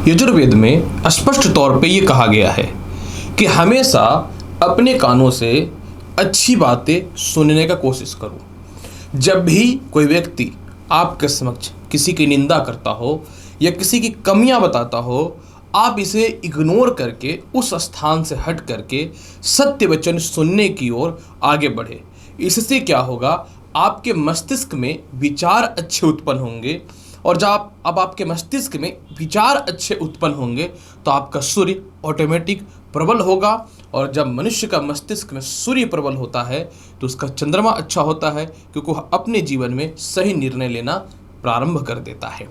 यजुर्वेद में स्पष्ट तौर पे ये कहा गया है कि हमेशा अपने कानों से अच्छी बातें सुनने का कोशिश करो। जब भी कोई व्यक्ति आपके समक्ष किसी की निंदा करता हो या किसी की कमियां बताता हो, आप इसे इग्नोर करके उस स्थान से हट करके सत्य वचन सुनने की ओर आगे बढ़े। इससे क्या होगा, आपके मस्तिष्क में विचार अच्छे उत्पन्न होंगे और जब अब आपके मस्तिष्क में विचार अच्छे उत्पन्न होंगे तो आपका सूर्य ऑटोमेटिक प्रबल होगा। और जब मनुष्य का मस्तिष्क में सूर्य प्रबल होता है तो उसका चंद्रमा अच्छा होता है, क्योंकि वह अपने जीवन में सही निर्णय लेना प्रारंभ कर देता है।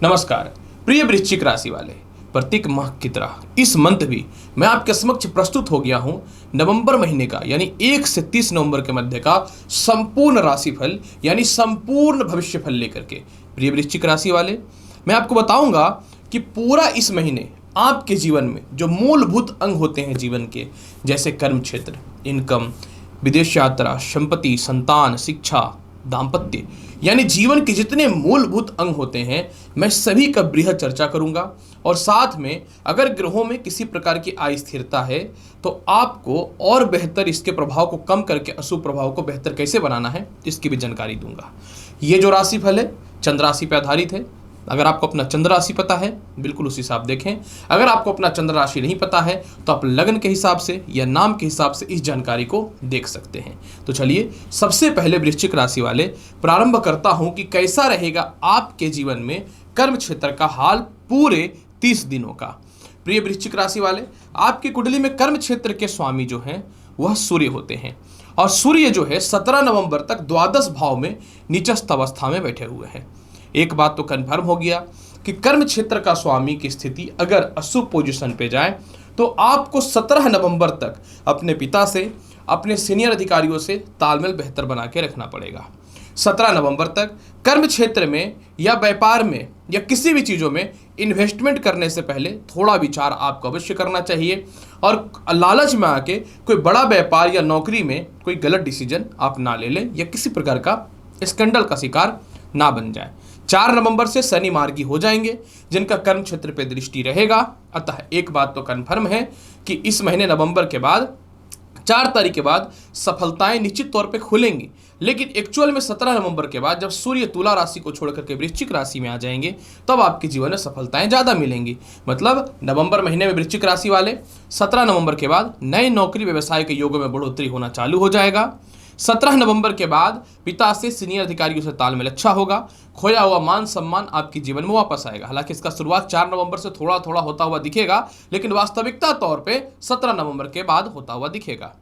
नमस्कार प्रिय वृश्चिक राशि वाले, प्रत्येक माह की तरह इस मंथ भी मैं आपके समक्ष प्रस्तुत हो गया हूं नवंबर महीने का यानी 1 से 30 नवंबर के मध्य का संपूर्ण राशिफल यानी संपूर्ण भविष्यफल लेकर के। प्रिय वृश्चिक राशि वाले, मैं आपको बताऊंगा कि पूरा इस महीने आपके जीवन में जो मूलभूत अंग होते हैं जीवन के, जैसे कर्म क्षेत्र, इनकम, विदेश यात्रा, संपत्ति, संतान, शिक्षा, दाम्पत्य, यानी जीवन के जितने मूलभूत अंग होते हैं, मैं सभी का बृहद चर्चा करूंगा। और साथ में अगर ग्रहों में किसी प्रकार की अस्थिरता है तो आपको और बेहतर इसके प्रभाव को कम करके अशुभ प्रभाव को बेहतर कैसे बनाना है, इसकी भी जानकारी दूंगा। ये जो राशिफल है चंद्र राशि पर आधारित है। अगर आपको अपना चंद्र राशि पता है बिल्कुल उस हिसाब देखें। अगर आपको अपना चंद्र राशि नहीं पता है तो आप लगन के हिसाब से या नाम के हिसाब से इस जानकारी को देख सकते हैं। तो चलिए सबसे पहले वृश्चिक राशि वाले प्रारंभ करता हूं कि कैसा रहेगा आपके जीवन में कर्म क्षेत्र का हाल पूरे 30 दिनों का। प्रिय वृश्चिक राशि वाले, आपकी कुंडली में कर्म क्षेत्र के स्वामी जो हैं वह सूर्य होते हैं और सूर्य जो है 17 नवंबर तक द्वादश भाव में नीचस्थ अवस्था में बैठे हुए हैं। एक बात तो कन्फर्म हो गया कि कर्म क्षेत्र का स्वामी की स्थिति अगर अशुभ पोजीशन पे जाए तो आपको 17 नवंबर तक अपने पिता से, अपने सीनियर अधिकारियों से तालमेल बेहतर बना के रखना पड़ेगा। 17 नवंबर तक कर्म क्षेत्र में या व्यापार में या किसी भी चीज़ों में इन्वेस्टमेंट करने से पहले थोड़ा विचार आपको अवश्य करना चाहिए और लालच में आके कोई बड़ा व्यापार या नौकरी में कोई गलत डिसीजन आप ना ले लें या किसी प्रकार का स्कैंडल का शिकार ना बन जाए। 4 नवंबर से शनि मार्गी हो जाएंगे जिनका कर्म क्षेत्र पे दृष्टि रहेगा। अतः एक बात तो कन्फर्म है कि इस महीने नवंबर के बाद 4 तारीख के बाद सफलताएं निश्चित तौर पे खुलेंगी, लेकिन एक्चुअल में 17 नवंबर के बाद जब सूर्य तुला राशि को छोड़ करके वृश्चिक राशि में आ जाएंगे तब आपके जीवन में सफलताएं ज़्यादा मिलेंगी। मतलब नवंबर महीने में वृश्चिक राशि वाले 17 नवंबर के बाद नए नौकरी व्यवसाय के योगों में बढ़ोतरी होना चालू हो जाएगा। 17 नवंबर के बाद पिता से, सीनियर अधिकारियों से तालमेल अच्छा होगा। खोया हुआ मान सम्मान आपके जीवन में वापस आएगा। हालांकि इसका शुरुआत 4 नवंबर से थोड़ा थोड़ा होता हुआ दिखेगा, लेकिन वास्तविकता तौर पे 17 नवंबर के बाद होता हुआ दिखेगा।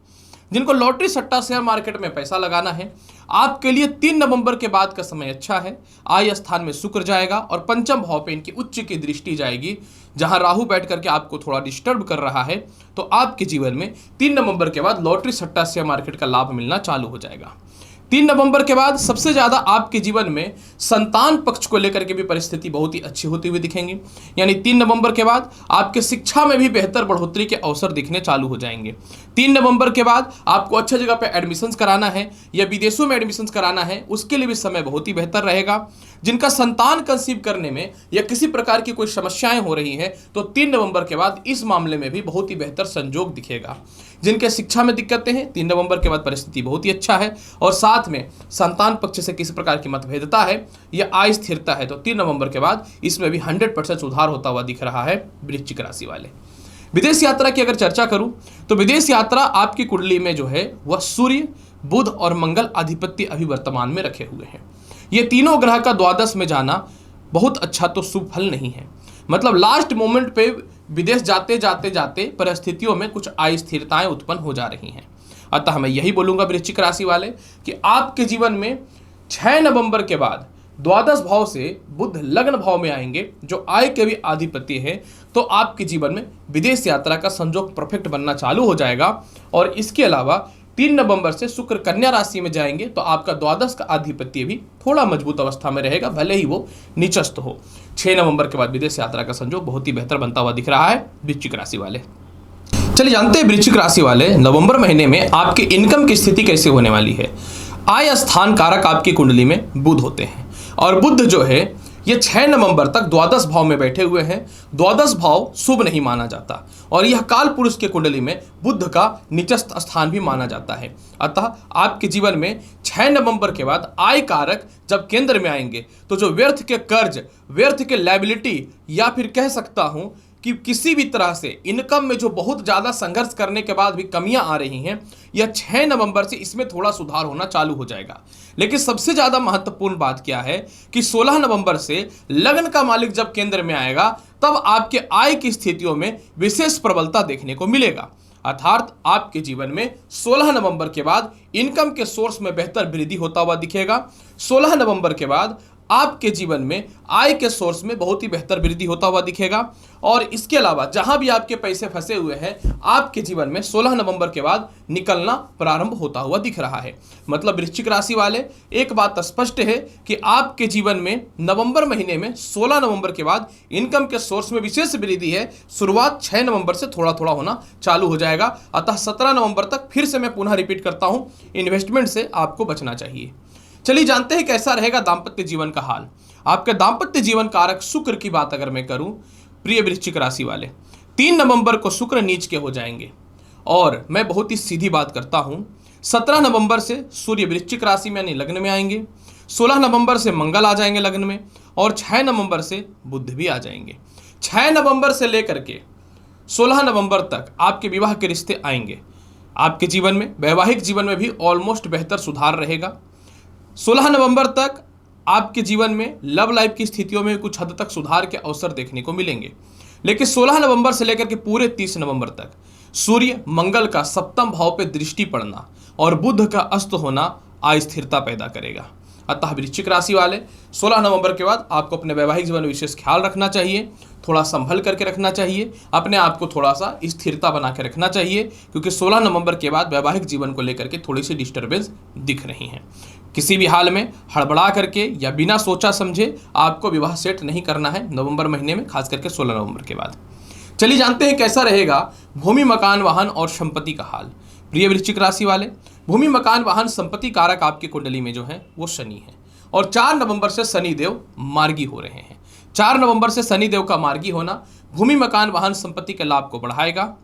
जिनको लॉटरी सट्टा शेयर मार्केट में पैसा लगाना है, आपके लिए 3 नवंबर के बाद का समय अच्छा है। आय स्थान में शुक्र जाएगा और पंचम भाव पे इनकी उच्च की दृष्टि जाएगी, जहां राहु बैठ करके आपको थोड़ा डिस्टर्ब कर रहा है। तो आपके जीवन में 3 नवंबर के बाद लॉटरी सट्टा शेयर मार्केट का लाभ मिलना चालू हो जाएगा। 3 नवंबर के बाद सबसे ज़्यादा आपके जीवन में संतान पक्ष को लेकर के भी परिस्थिति बहुत ही अच्छी होती हुई दिखेंगी। यानी 3 नवंबर के बाद आपके शिक्षा में भी बेहतर बढ़ोतरी के अवसर दिखने चालू हो जाएंगे। 3 नवंबर के बाद आपको अच्छी जगह पे एडमिशन्स कराना है या विदेशों में एडमिशन्स कराना है, उसके लिए भी समय बहुत ही बेहतर रहेगा। जिनका संतान कंसीव करने में या किसी प्रकार की कोई समस्याएं हो रही हैं तो 3 नवंबर के बाद इस मामले में भी बहुत ही बेहतर संजोग दिखेगा। जिनके शिक्षा में दिक्कतें हैं, 3 नवंबर के बाद परिस्थिति बहुत ही अच्छा है। और साथ में संतान पक्ष से किसी प्रकार की मतभेदता है या अस्थिरता है तो 3 नवंबर के बाद इसमें भी 100% सुधार होता हुआ दिख रहा है। वृश्चिक राशि वाले, विदेश यात्रा की अगर चर्चा करूं तो विदेश यात्रा आपकी कुंडली में जो है वह सूर्य, बुध और मंगल आधिपत्य अभी वर्तमान में रखे हुए हैं। ये तीनों ग्रह का द्वादश में जाना बहुत अच्छा तो शुभ फल नहीं है। मतलब लास्ट मोमेंट पे विदेश जाते जाते जाते परिस्थितियों में कुछ अस्थिरताएं उत्पन्न हो जा रही हैं। अतः मैं यही बोलूंगा वृश्चिक राशि वाले कि आपके जीवन में 6 नवंबर के बाद द्वादश भाव से बुध लग्न भाव में आएंगे जो आय के भी आधिपत्य है, तो आपके जीवन में विदेश यात्रा का संजोग परफेक्ट बनना चालू हो जाएगा। और इसके अलावा 3 नवंबर से शुक्र कन्या राशि में जाएंगे तो आपका द्वादश का आधिपत्य भी थोड़ा मजबूत अवस्था में रहेगा, भले ही वो नीचस्थ हो। 6 नवंबर के बाद विदेश यात्रा का संजोग बहुत ही बेहतर बनता हुआ दिख रहा है वृश्चिक राशि वाले। चलिए जानते हैं वृश्चिक राशि वाले नवंबर महीने में आपके इनकम की स्थिति कैसे होने वाली है। आय स्थान कारक आपकी कुंडली में बुध होते हैं और बुध जो है ये 6 नवंबर तक द्वादश भाव में बैठे हुए हैं। द्वादश भाव शुभ नहीं माना जाता और यह काल पुरुष के कुंडली में बुध का नीचस्थ स्थान भी माना जाता है। अतः आपके जीवन में 6 नवंबर के बाद आय कारक जब केंद्र में आएंगे तो जो व्यर्थ के कर्ज, व्यर्थ के लायबिलिटी, या फिर कह सकता हूं कि किसी भी तरह से इनकम में जो बहुत ज़्यादा संघर्ष करने के बाद भी कमियां आ रही हैं, यह 6 नवंबर से इसमें थोड़ा सुधार होना चालू हो जाएगा। लेकिन सबसे ज़्यादा महत्वपूर्ण बात क्या है कि 16 नवंबर से लग्न का मालिक जब केंद्र में आएगा तब आपके आय की स्थितियों में विशेष प्रबलता देखने को मिलेगा। अर्थात आपके जीवन में 16 नवंबर के बाद इनकम के सोर्स में बेहतर वृद्धि होता हुआ दिखेगा। 16 नवंबर के बाद आपके जीवन में आय के सोर्स में बहुत ही बेहतर वृद्धि होता हुआ दिखेगा। और इसके अलावा जहां भी आपके पैसे फंसे हुए हैं, आपके जीवन में 16 नवंबर के बाद निकलना प्रारंभ होता हुआ दिख रहा है। मतलब वृश्चिक राशि वाले, एक बात स्पष्ट है कि आपके जीवन में नवंबर महीने में 16 नवंबर के बाद इनकम के सोर्स में विशेष वृद्धि है। शुरुआत 6 नवंबर से थोड़ा थोड़ा होना चालू हो जाएगा। अतः 17 नवंबर तक फिर से मैं पुनः रिपीट करता हूं, इन्वेस्टमेंट से आपको बचना चाहिए। चलिए जानते हैं कैसा रहेगा दाम्पत्य जीवन का हाल। आपके दाम्पत्य जीवन कारक शुक्र की बात अगर मैं करूं, प्रिय वृश्चिक राशि वाले, 3 नवंबर को शुक्र नीच के हो जाएंगे। और मैं बहुत ही सीधी बात करता हूं, 17 नवंबर से सूर्य वृश्चिक राशि में यानी लग्न में आएंगे, 16 नवंबर से मंगल आ जाएंगे लग्न में, और 6 नवंबर से बुध भी आ जाएंगे। 6 नवंबर से लेकर के 16 नवंबर तक आपके विवाह के रिश्ते आएंगे। आपके जीवन में, वैवाहिक जीवन में भी ऑलमोस्ट बेहतर सुधार रहेगा। 16 नवंबर तक आपके जीवन में लव लाइफ की स्थितियों में कुछ हद तक सुधार के अवसर देखने को मिलेंगे। लेकिन 16 नवंबर से लेकर के पूरे 30 नवंबर तक सूर्य मंगल का सप्तम भाव पे दृष्टि पड़ना और बुध का अस्त होना अस्थिरता पैदा करेगा। अतः वृश्चिक राशि वाले, 16 नवंबर के बाद आपको अपने वैवाहिक जीवन में विशेष ख्याल रखना चाहिए, थोड़ा संभल करके रखना चाहिए, अपने आप को थोड़ा सा स्थिरता बना के रखना चाहिए, क्योंकि 16 नवंबर के बाद वैवाहिक जीवन को लेकर के थोड़ी सी डिस्टर्बेंस दिख रही है। किसी भी हाल में हड़बड़ा करके या बिना सोचा समझे आपको विवाह सेट नहीं करना है नवंबर महीने में, खास करके 16 नवंबर के बाद। चलिए जानते हैं कैसा रहेगा भूमि, मकान, वाहन और संपत्ति का हाल। प्रिय वृश्चिक राशि वाले, भूमि, मकान, वाहन, संपत्ति कारक आपकी कुंडली में जो है वो शनि है और 4 नवंबर से शनि देव मार्गी हो रहे हैं। 4 नवंबर से शनि देव का मार्गी होना भूमि, मकान, वाहन, संपत्ति के लाभ को बढ़ाएगा।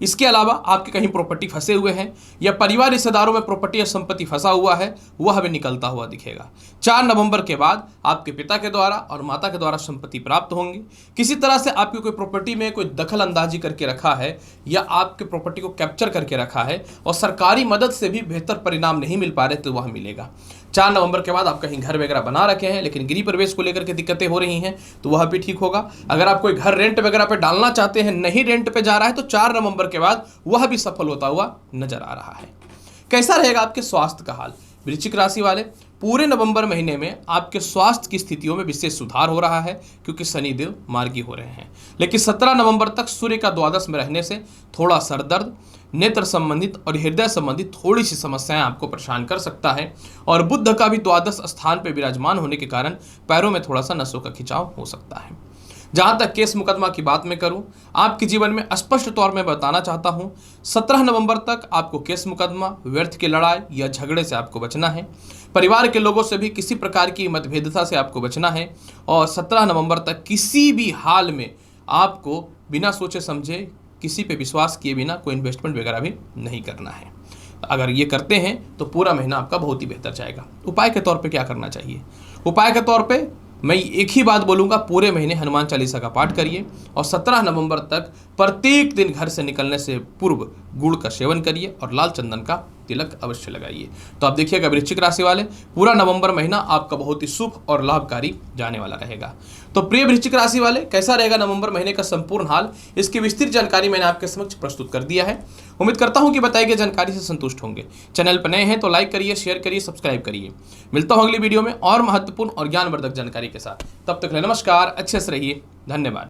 इसके अलावा आपके कहीं प्रॉपर्टी फंसे हुए हैं या परिवार रिश्तेदारों में प्रॉपर्टी या संपत्ति फंसा हुआ है, वह हमें निकलता हुआ दिखेगा। 4 नवंबर के बाद आपके पिता के द्वारा और माता के द्वारा संपत्ति प्राप्त होंगी। किसी तरह से आपकी कोई प्रॉपर्टी में कोई दखल अंदाजी करके रखा है या आपके प्रॉपर्टी को कैप्चर करके रखा है और सरकारी मदद से भी बेहतर परिणाम नहीं मिल पा रहे, तो वह मिलेगा। 4 नवंबर के बाद आप कहीं घर वगैरह बना रखे हैं लेकिन गृह प्रवेश को लेकर के दिक्कतें हो रही हैं, तो वह भी ठीक होगा। अगर आप कोई घर रेंट वगैरह पे डालना चाहते हैं, नहीं रेंट पे जा रहा है, तो 4 नवंबर के बाद वह भी सफल होता हुआ नजर आ रहा है। कैसा रहेगा आपके स्वास्थ्य का हाल? वृश्चिक राशि वाले, पूरे नवंबर महीने में आपके स्वास्थ्य की स्थितियों में विशेष सुधार हो रहा है क्योंकि शनिदेव मार्गी हो रहे हैं। लेकिन 17 नवंबर तक सूर्य का द्वादश में रहने से थोड़ा सर दर्द, नेत्र संबंधित और हृदय संबंधित थोड़ी सी समस्याएं आपको परेशान कर सकता है। और बुध का भी द्वादश स्थान पर विराजमान होने के कारण पैरों में थोड़ा सा नसों का खिंचाव हो सकता है। जहां तक केस मुकदमा की बात मैं करूं, आपके जीवन में स्पष्ट तौर में बताना चाहता हूं, 17 नवंबर तक आपको केस मुकदमा, व्यर्थ की लड़ाई या झगड़े से आपको बचना है। परिवार के लोगों से भी किसी प्रकार की मतभेदता से आपको बचना है। और 17 नवंबर तक किसी भी हाल में आपको बिना सोचे समझे, किसी पे विश्वास किए बिना कोई इन्वेस्टमेंट वगैरह भी नहीं करना है। अगर ये करते हैं तो पूरा महीना आपका बहुत ही बेहतर जाएगा। उपाय के तौर पे क्या करना चाहिए? उपाय के तौर पे मैं एक ही बात बोलूँगा, पूरे महीने हनुमान चालीसा का पाठ करिए और 17 नवंबर तक प्रत्येक दिन घर से निकलने से पूर्व गुड़ का सेवन करिए और लाल चंदन का तिलक अवश्य लगाइए। तो आप देखिएगा वृश्चिक राशि वाले, पूरा नवंबर महीना आपका बहुत ही शुभ और लाभकारी जाने वाला रहेगा। तो प्रिय वृश्चिक राशि वाले, कैसा रहेगा नवंबर महीने का संपूर्ण हाल, इसकी विस्तृत जानकारी मैंने आपके समक्ष प्रस्तुत कर दिया है। उम्मीद करता हूं कि बताई गई जानकारी से संतुष्ट होंगे। चैनल पर नए हैं तो लाइक करिए, शेयर करिए, सब्सक्राइब करिए। मिलता हूं अगली वीडियो में और महत्वपूर्ण और ज्ञानवर्धक जानकारी के साथ। तब तक के लिए नमस्कार, अच्छे से रहिए, धन्यवाद।